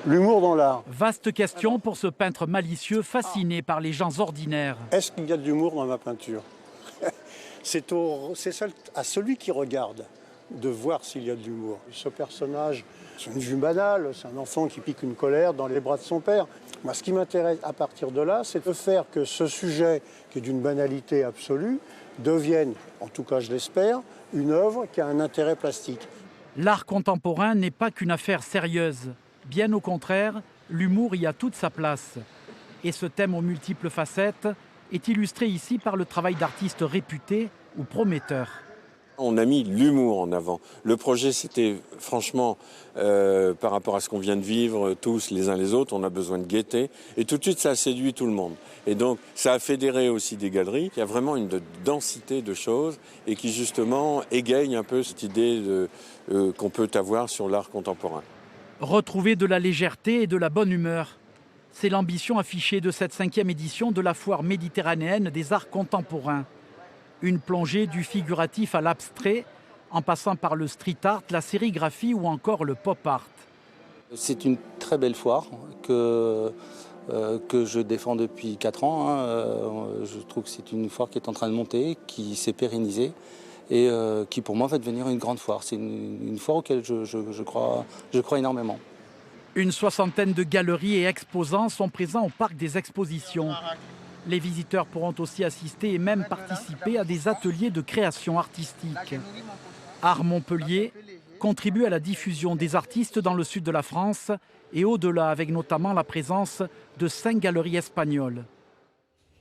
L'humour dans l'art. Vaste question pour ce peintre malicieux fasciné par les gens ordinaires. Est-ce qu'il y a de l'humour dans ma peinture? C'est à celui qui regarde de voir s'il y a de l'humour. Ce personnage, c'est une vue banale, c'est un enfant qui pique une colère dans les bras de son père. Moi, ce qui m'intéresse à partir de là, c'est de faire que ce sujet, qui est d'une banalité absolue, devienne, en tout cas je l'espère, une œuvre qui a un intérêt plastique. L'art contemporain n'est pas qu'une affaire sérieuse. Bien au contraire, l'humour y a toute sa place. Et ce thème aux multiples facettes est illustré ici par le travail d'artistes réputés ou prometteurs. On a mis l'humour en avant. Le projet, c'était franchement, par rapport à ce qu'on vient de vivre tous les uns les autres, on a besoin de gaieté. Et tout de suite, ça a séduit tout le monde. Et donc, ça a fédéré aussi des galeries. Il y a vraiment une densité de choses et qui, justement, égaye un peu cette idée qu'on peut avoir sur l'art contemporain. Retrouver de la légèreté et de la bonne humeur. C'est l'ambition affichée de cette 5e édition de la Foire méditerranéenne des arts contemporains. Une plongée du figuratif à l'abstrait, en passant par le street art, la sérigraphie ou encore le pop art. C'est une très belle foire que je défends depuis 4 ans. Je trouve que c'est une foire qui est en train de monter, qui s'est pérennisée et qui pour moi va devenir une grande foire. C'est une foire auquel je crois énormément. Une 60aine de galeries et exposants sont présents au parc des expositions. Les visiteurs pourront aussi assister et même participer à des ateliers de création artistique. Art Montpellier contribue à la diffusion des artistes dans le sud de la France et au-delà, avec notamment la présence de 5 galeries espagnoles.